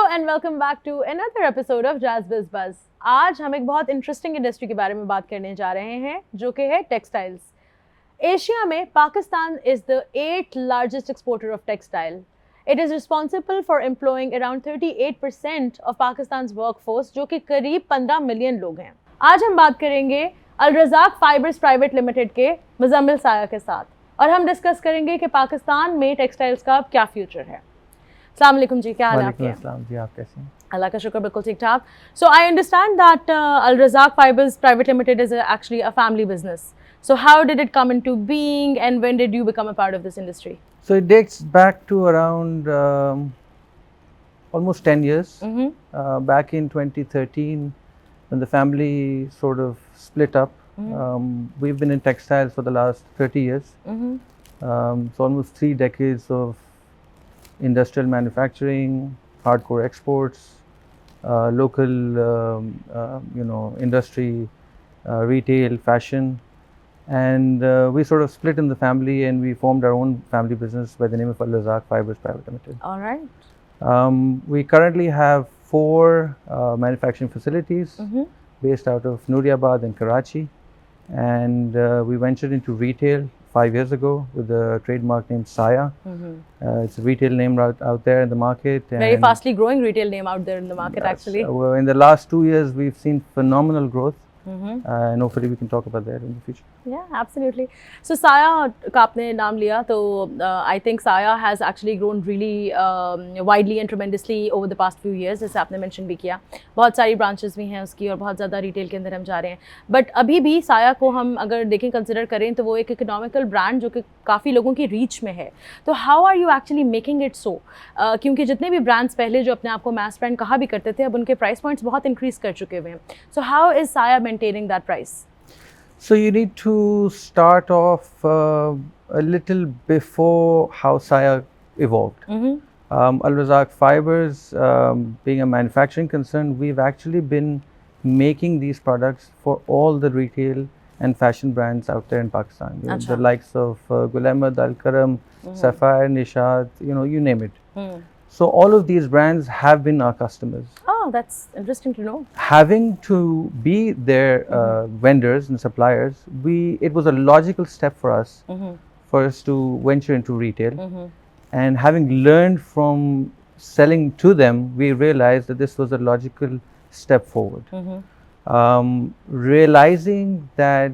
and welcome back to another episode of Jazz Biz Buzz. आज हम एक बहुत इंटरेस्टिंग इंडस्ट्री के बारे में बात करने जा रहे हैं जो कि है टेक्सटाइल्स. एशिया में Pakistan is the 8th largest exporter of textile. It is responsible for employing around 38% of Pakistan's workforce जो कि करीब 15 मिलियन लोग हैं. आज हम बात करेंगे Razzaq Fibres प्राइवेट लिमिटेड के मुजम्मिल साया के साथ और हम डिस्कस करेंगे कि पाकिस्तान में टेक्सटाइल्स का क्या फ्यूचर है. अस्सलाम वालेकुम जी, क्या हाल है आपके? वालेकुम जी, आप कैसे हैं? अल्लाह का शुक्र, बिल्कुल ठीक ठाक. So I understand that Razzaq Fibres Private Limited is actually a family business. So how did it come into being and when did you become a part of this industry? So it dates back to around almost 10 years. Back in 2013, when the family sort of split up. We've been in textiles for the last 30 years. So almost 3 decades of industrial manufacturing, hardcore exports, local industry, retail, fashion, and we sort of split in the family and we formed our own family business by the name of Razzaq Fibres Private Limited. All right. We currently have 4 manufacturing facilities based out of Nooriabad and Karachi, and we ventured into retail 5 years ago with a trademark named Saya. It's a retail name out there in the market. Very fastly growing retail name out there in the market, yes, actually. In the last 2 years, we've seen phenomenal growth. And hopefully we can talk about that in the future. Yeah, absolutely. So Saya का आपने नाम लिया तो I think Saya has actually grown really widely and tremendously over the past few years, जैसे आपने mention भी किया. बहुत सारी branches भी हैं उसकी और बहुत ज़्यादा retail के अंदर हम जा रहे हैं. But अभी भी Saya को हम अगर देखें consider करें तो वो एक economical brand जो कि काफ़ी लोगों की reach में है. तो how are you actually making it so? क्योंकि जितने भी brands पहले जो अपने आप को mass brand कहा भी करते थे अब उनके price points बहुत increase कर चुके हुए हैं. So how is Saya maintaining that price? So you need to start off a little before how Saya evolved. Razzaq Fibres, being a manufacturing concern, we've actually been making these products for all the retail and fashion brands out there in Pakistan. The likes of Gul Ahmad, Al Karam, Sapphire, Nishat, you name it. So all of these brands have been our customers. Oh, that's interesting to know. Having to be their vendors and suppliers, it was a logical step for us to venture into retail. And having learned from selling to them, we realized that this was a logical step forward. Realizing that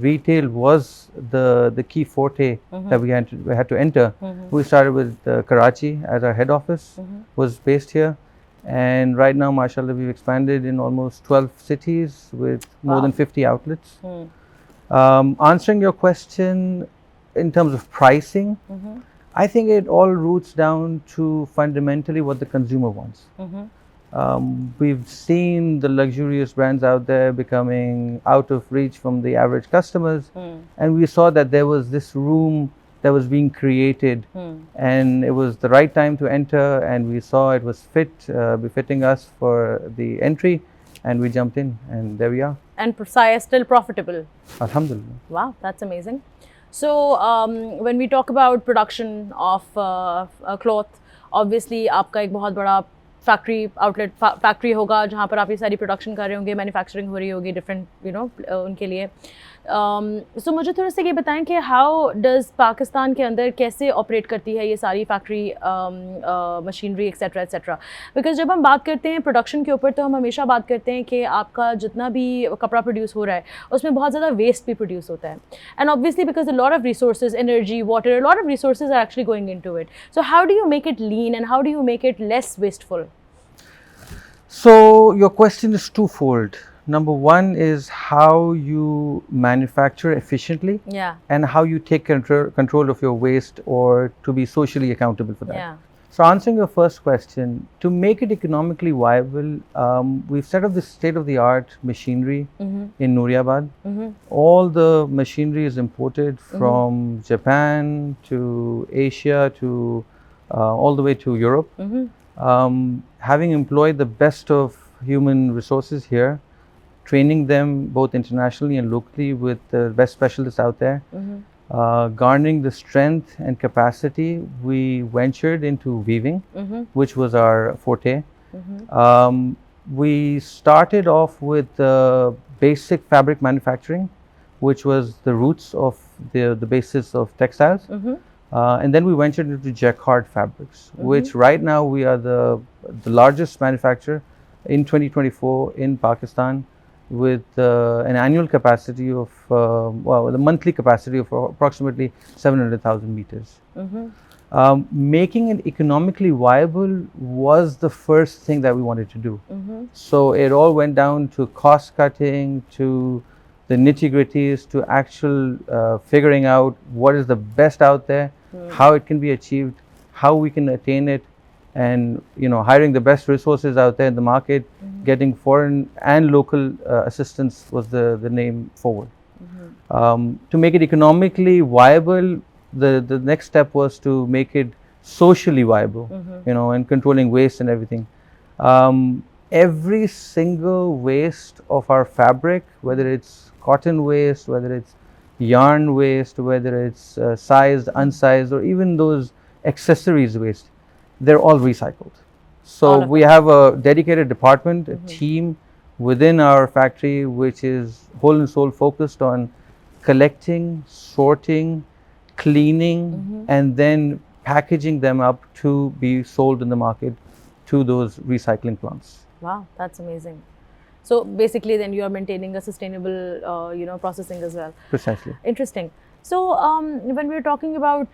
retail was the key forte that we had to enter, we started with Karachi as our head office, was based here. And right now, mashallah, we've expanded in almost 12 cities with more than 50 outlets. Answering your question in terms of pricing, I think it all roots down to fundamentally what the consumer wants. We've seen the luxurious brands out there becoming out of reach from the average customers, and we saw that there was this room that was being created, and it was the right time to enter, and we saw it was befitting us for the entry, and we jumped in, and there we are. And Saya is still profitable? Alhamdulillah. Wow, that's amazing. So when we talk about production of cloth, obviously आपका एक बहुत बड़ा factory होगा जहाँ पर आप ये सारी प्रोडक्शन कर रहे होंगे, मैन्युफैक्चरिंग हो रही होगी डिफरेंट उनके लिए. सो मुझे थोड़ा सा ये बताएं कि हाउ डज़ पाकिस्तान के अंदर कैसे ऑपरेट करती है ये सारी factory machinery etcetera etcetera. Because जब हम बात करते हैं प्रोडक्शन के ऊपर तो हम हमेशा बात करते हैं कि आपका जितना भी कपड़ा प्रोड्यूस हो रहा है उसमें बहुत ज़्यादा वेस्ट भी प्रोड्यूस होता है. And obviously because a lot of resources, energy, water, a lot of resources are actually going into it. So how do you make it lean and how do you make it less wasteful? So your question is twofold. Number one is how you manufacture efficiently, and how you take control of your waste or to be socially accountable for that. So answering your first question, to make it economically viable, we've set up this state-of-the-art machinery in Nooriabad. All the machinery is imported from Japan to Asia to all the way to Europe. Having employed the best of human resources here, training them both internationally and locally with the best specialists out there, garnering the strength and capacity, we ventured into weaving, which was our forte. We started off with basic fabric manufacturing, which was the roots of the basis of textiles. And then we ventured into jacquard fabrics, which right now we are the largest manufacturer in 2024 in Pakistan, with an annual capacity of, the monthly capacity of approximately 700,000 meters. Making it economically viable was the first thing that we wanted to do. So it all went down to cost cutting, to the nitty-gritties, to actual figuring out what is the best out there, how it can be achieved, how we can attain it, and hiring the best resources out there in the market, getting foreign and local assistance was the name forward. To make it economically viable, the next step was to make it socially viable, and controlling waste and everything. Every single waste of our fabric, whether it's cotton waste, whether it's yarn waste, whether it's sized, unsized, or even those accessories waste, they're all recycled. So we have a dedicated department, a team within our factory, which is whole and soul focused on collecting, sorting, cleaning, and then packaging them up to be sold in the market to those recycling plants. Wow, that's amazing. So basically then you are maintaining a sustainable processing as well. Precisely. Interesting. So when we're talking about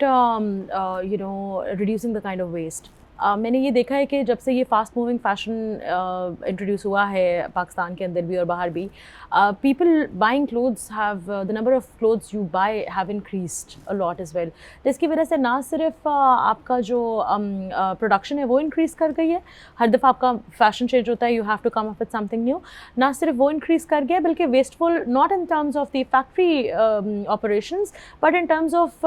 reducing the kind of waste, मैंने ये देखा है कि जब से ये fast moving fashion introduce हुआ है पाकिस्तान के अंदर भी और बाहर भी, people buying clothes have the number of clothes you buy have increased a lot as well, जिसकी वजह से ना सिर्फ आपका जो प्रोडक्शन है वो इंक्रीज़ कर गई है, हर दफ़ा आपका फैशन चेंज होता है, you have to come up with something new, ना सिर्फ वो इंक्रीज़ कर गया बल्कि wasteful not in terms of the factory operations but in terms of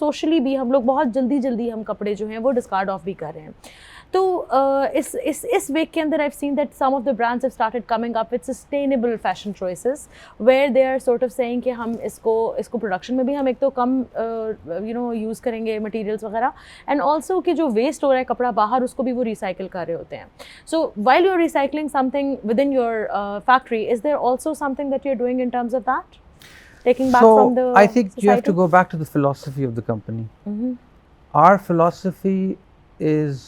socially भी हम लोग बहुत जल्दी हम कपड़े जो हैं वो डिस्कार्ड ऑफ भी कर रहे हैं. तो इस वीक के अंदर I have seen that some of the brands have started coming up with sustainable fashion choices where they are sort of saying कि हम इसको प्रोडक्शन में भी हम एक तो कम यूज़ करेंगे मटेरियल्स वगैरह, एंड ऑल्सो कि जो वेस्ट हो रहा है कपड़ा बाहर उसको भी वो रिसाइकिल कर रहे होते हैं. So while you are recycling something within your factory, is there also something that you are doing in terms of that, taking back from the I think society? You have to go back to the philosophy of the company. Our philosophy is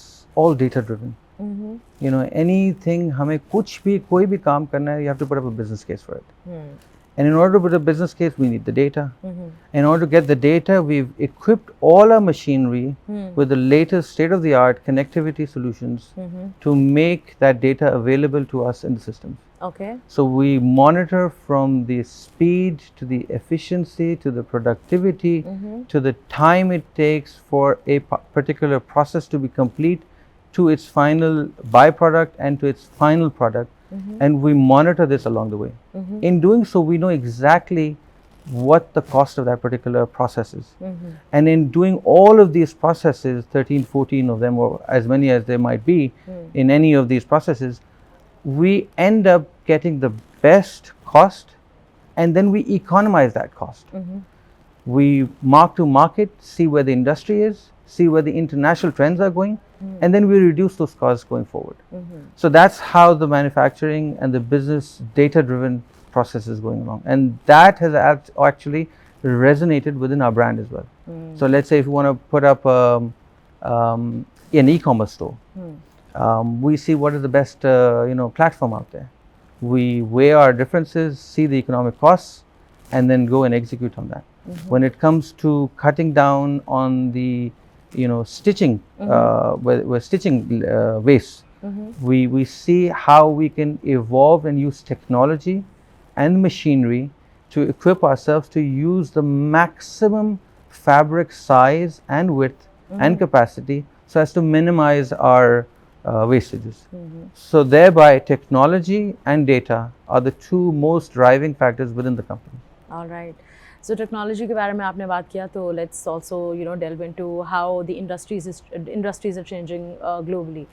all data driven. Anything हमें कुछ भी कोई भी काम करना है, you have to put up a business case for it. And in order to put a business case, we need the data. In order to get the data, we've equipped all our machinery with the latest state-of-the-art connectivity solutions to make that data available to us in the systems. Okay. So we monitor from the speed to the efficiency to the productivity to the time it takes for a particular process to be complete to its final byproduct and to its final product. And we monitor this along the way. In doing so, we know exactly what the cost of that particular process is. And in doing all of these processes, 13, 14 of them, or as many as there might be in any of these processes, we end up getting the best cost, and then we economize that cost. We mark to market, see where the industry is, see where the international trends are going, and then we reduce those costs going forward. So that's how the manufacturing and the business data-driven process is going along, and that has actually resonated within our brand as well. So let's say if you want to put up an e-commerce store, we see what is the best platform out there. We weigh our differences, see the economic costs, and then go and execute on that. When it comes to cutting down on the stitching, where stitching waste, we see how we can evolve and use technology and machinery to equip ourselves to use the maximum fabric size and width and capacity so as to minimize our wastages. So thereby technology and data are the two most driving factors within the company. All right. So technology के बारे में आपने बात किया, तो let's also delve into how the industries are changing globally.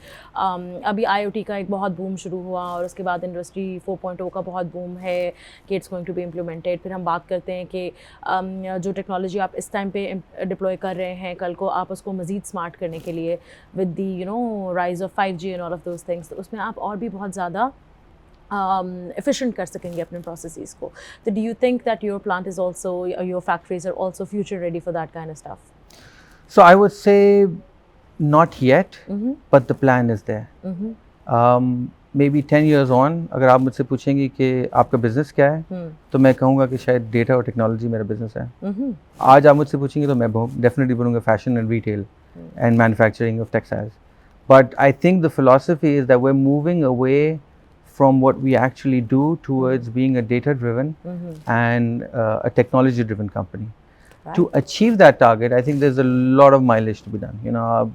अभी IoT का एक बहुत बूम शुरू हुआ और उसके बाद इंडस्ट्री 4.0 का बहुत बूम है कि it's going to be implemented. फिर हम बात करते हैं कि जो टेक्नोलॉजी आप इस टाइम पे डिप्लॉय कर रहे हैं, कल को आप उसको मज़ीद स्मार्ट करने के लिए with the rise of 5G and all of those things, तो उसमें आप और भी बहुत ज़्यादा efficient कर सकेंगे अपने processes को. So do you think that your plant is also, your factories are also future ready for that kind of stuff? So I would say not yet, but the plan is there. Maybe 10 years on, अगर आप मुझसे पूछेंगी कि आपका business क्या है, तो मैं कहूँगा कि शायद डेटा और टेक्नोलॉजी मेरा बिजनेस है. आज आप मुझसे पूछेंगे तो मैं डेफिनेटली बोलूँगा fashion and retail and manufacturing of textiles. But I think the philosophy is that we're moving away from what we actually do towards being a data-driven and a technology-driven company. Right. To achieve that target, I think there's a lot of mileage to be done.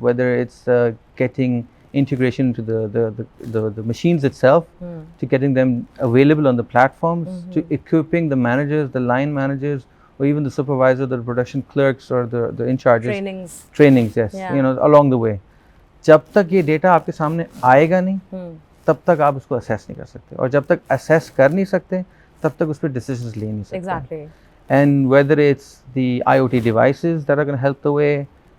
Whether it's getting integration into the machines itself, to getting them available on the platforms, to equipping the managers, the line managers, or even the supervisor, the production clerks, or the in charges. Trainings, yes. Yeah. Along the way. जब तक ये data आपके सामने आएगा नहीं, तब तक आप उसको असेस नहीं कर सकते, और जब तक असेस कर नहीं सकते तब तक उस पर डिसीजंस ले नहीं सकते. Exactly. And whether it's the IoT devices that are going to help the way,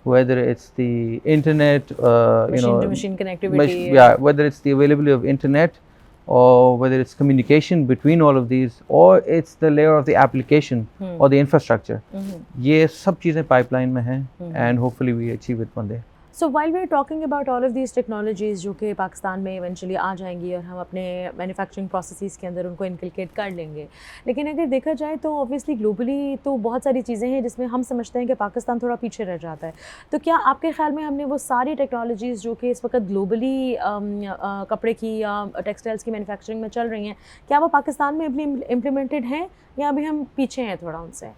whether it's the internet, machine connectivity, whether it's the availability of internet, or whether it's communication between all of these, or it's the layer of the application or the infrastructure. ये सब चीज़ें pipeline में हैं, and hopefully we achieve it one day. So while we're talking about all of these technologies जो कि पाकिस्तान में eventually आ जाएंगी और हम अपने manufacturing processes के अंदर उनको inculcate कर लेंगे, लेकिन अगर देखा जाए तो obviously globally तो बहुत सारी चीज़ें हैं जिसमें हम समझते हैं कि पाकिस्तान थोड़ा पीछे रह जाता है. तो क्या आपके ख्याल में हमने वो सारी टेक्नोलॉजीज़ जो कि इस वक्त ग्लोबली कपड़े की या टेक्सटाइल्स की मैन्युफैक्चरिंग में चल रही हैं, क्या वो पाकिस्तान में अभी इम्प्लीमेंटेड हैं या अभी हम पीछे हैं थोड़ा उनसे?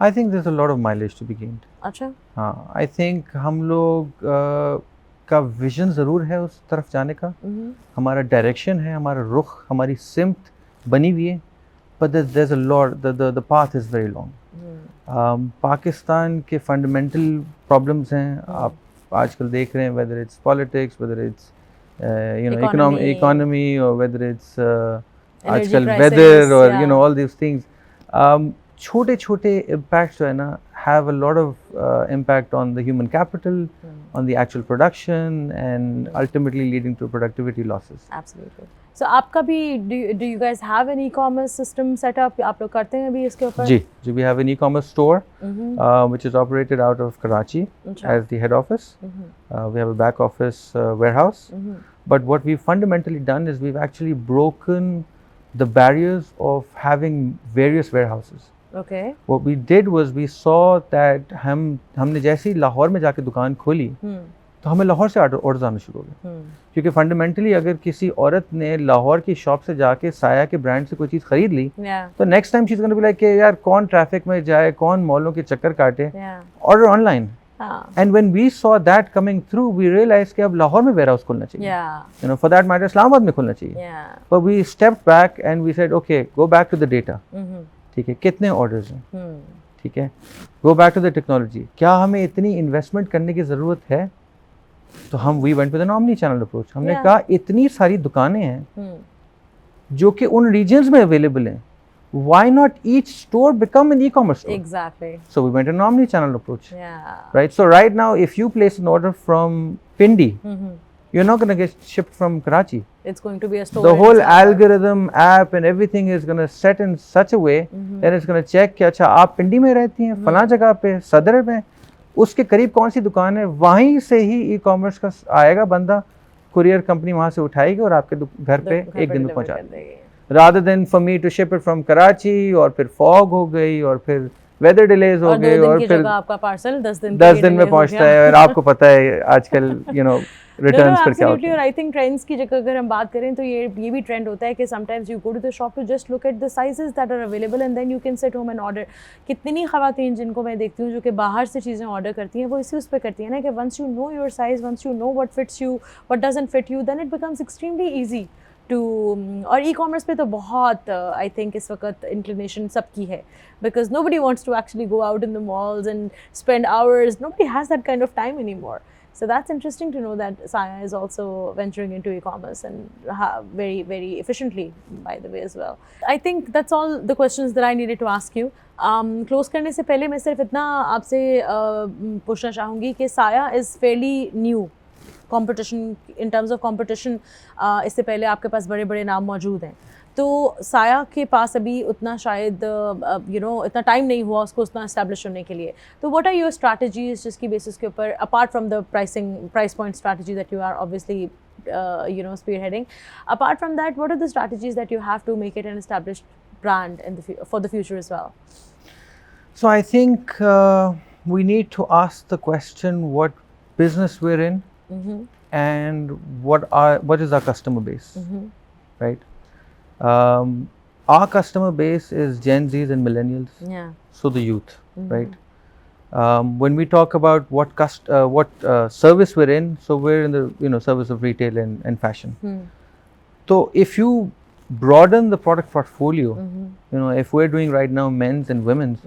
I think there's a lot of mileage to be gained. अच्छा. हाँ, I think हम लोग का विजन ज़रूर है उस तरफ जाने का, हमारा डायरेक्शन है, हमारा रुख, हमारी सिमत बनी हुई है, but there's a lot, the path is very long. Pakistan के फंडामेंटल प्रॉब्लम्स हैं, आप आजकल देख रहे हैं, whether it's politics, whether it's economy, or whether it's आजकल weather, or all these things. छोटे छोटे impacts जो है ना have a lot of impact on the human capital, on the actual production, and ultimately leading to productivity losses. Absolutely. So आपका भी do you guys have an e-commerce system set up? आप लोग करते हैं अभी इसके ऊपर? जी, we have an e-commerce store which is operated out of Karachi as the head office. We have a back office warehouse. But what we've fundamentally done is we've actually broken the barriers of having various warehouses. Okay. What we did was we saw that हमने जैसे ही लाहौर में जाके दुकान खोली, तो हमें लाहौर से orders आने शुरू हो गए. क्योंकि फंडामेंटली अगर किसी औरत ने लाहौर की शॉप से जाके साया के ब्रांड से कोई चीज़ खरीद ली, तो नेक्स्ट टाइम चीज़ करने कि यार कौन ट्रैफिक में जाए, कौन मॉलों के चक्कर काटे, order online. And when we saw that coming through, we realized कि अब लाहौर में वेयर हाउस खोलना चाहिए. For that matter, इस्लामाबाद में खोलना चाहिए. But we stepped back and we said, okay, go back to the data. ठीक है, कितने ऑर्डर्स हैं, ठीक है, go back to the technology, क्या हमें इतनी इन्वेस्टमेंट करने की ज़रूरत है? तो हम we went with an omni channel approach. हमने कहा इतनी सारी दुकानें हैं जो कि उन रीजन्स में अवेलेबल हैं, why not each store become an e-commerce store? Exactly. So we went an omni-channel approach. Right. So right now, if you place an order from Pindi, you're not going to get shipped from Karachi. It's going to be a store. The whole algorithm, app, and everything is going to set in such a way that it's going to check कि अच्छा आप पिंडी में रहती हैं, फलां जगह पे, सदर में, उसके करीब कौन सी दुकान है, वहीं से ही ई-कॉमर्स का आएगा बंदा, कुरियर कंपनी वहाँ से उठाएगी और आपके घर पे एक दिन में पहुँचा देगी. Rather than for me to ship it from Karachi, और फिर fog हो गई, और फिर weather delays हो गई, और फिर आपका पार्सल 10 दिन में पहुंचता है, और आपको पता है आजकल returns पर क्या होता है. और I think trends की जगह अगर हम बात करें तो ये भी trend होता है कि sometimes you go to the shop to just look at the sizes that are available and then you can sit home and order. कितनी ख़वातीन जिनको मैं देखती हूँ जो कि बाहर से चीज़ें ऑर्डर करती हैं, वो इसी उस पर करती हैं ना कि once you know your size, once you know what fits you, what doesn't fit you, then it becomes extremely easy to और e-commerce पे तो बहुत I think इस वक्त inclination सबकी है, because nobody wants to actually go out in the malls and spend hours. Nobody has that kind of time anymore. So that's interesting to know that Saya is also venturing into e-commerce and very, very efficiently, by the way, as well. I think that's all the questions that I needed to ask you. Close करने से पहले मैं सिर्फ इतना आपसे पूछना चाहूँगी कि Saya is fairly new competition in terms of competition. इससे पहले आपके पास बड़े बड़े नाम मौजूद हैं, तो साया के पास अभी उतना शायद इतना टाइम नहीं हुआ उसको उतना एस्टैब्लिश होने के लिए. तो व्हाट आर योर स्ट्रैटेजीज जिसकी बेसिस के ऊपर, apart from the price point strategy that you are obviously spearheading, apart from that, what are the strategies that you have to make it an established brand for the future as well? So I think we need to ask the question what business we're in, and what is our customer base, right? Our customer base is Gen Zs and millennials, so the youth, right? When we talk about what service we're in, so we're in the service of retail and fashion. So if you broaden the product portfolio, if we're doing right now men's and women's,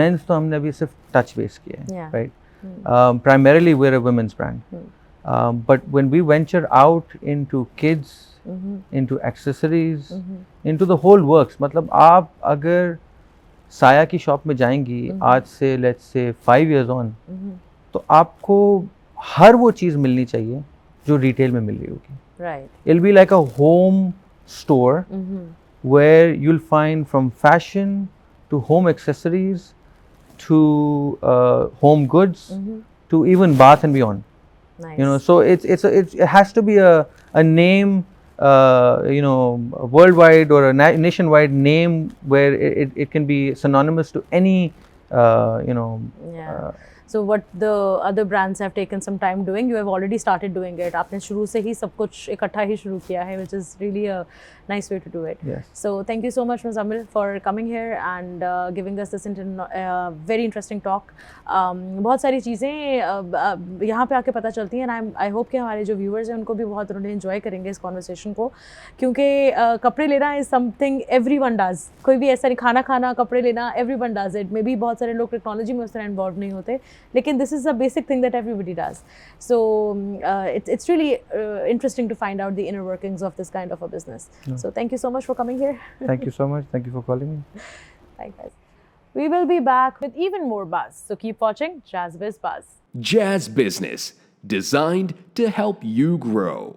men's तो हमने अभी सिर्फ touch base किया है, right? Primarily we're a women's brand, but when we venture out into kids, into accessories, into the whole works, मतलब आप अगर साया की शॉप में जाएंगी आज से let's say 5 years on, तो आपको हर वो चीज़ मिलनी चाहिए जो रिटेल में मिल रही होगी. Right. It'll be like a home store where you'll find from fashion to home accessories to home goods to even bath and beyond. Nice. So it has to be a name, a worldwide or a nationwide name where it can be synonymous to any So what the other brands have taken some time doing, you have already started doing it. आपने शुरू से ही सब कुछ इकट्ठा ही शुरू किया है, which is really a nice way to do it. Yes. So thank you so much, Muzammil, for coming here and giving us this very interesting talk. बहुत सारी चीज़ें यहाँ पे आके पता चलती हैं, and I hope कि हमारे जो viewers हैं उनको भी बहुत उन्होंने enjoy करेंगे इस conversation को, क्योंकि कपड़े लेना is something everyone does. कोई भी ऐसा नहीं, खाना खाना, कपड़े लेना, everyone does it. Maybe बहुत सारे लोग टेक्नोलॉजी में उस तरह involved नहीं होते, लेकिन this is a basic thing that everybody does. So it's really interesting to find out the inner workings of this kind of a business. So thank you so much for coming here. Thank you so much. Thank you for calling me. Likewise. We will be back with even more buzz. So keep watching Jazz Biz Buzz. Jazz Business, designed to help you grow.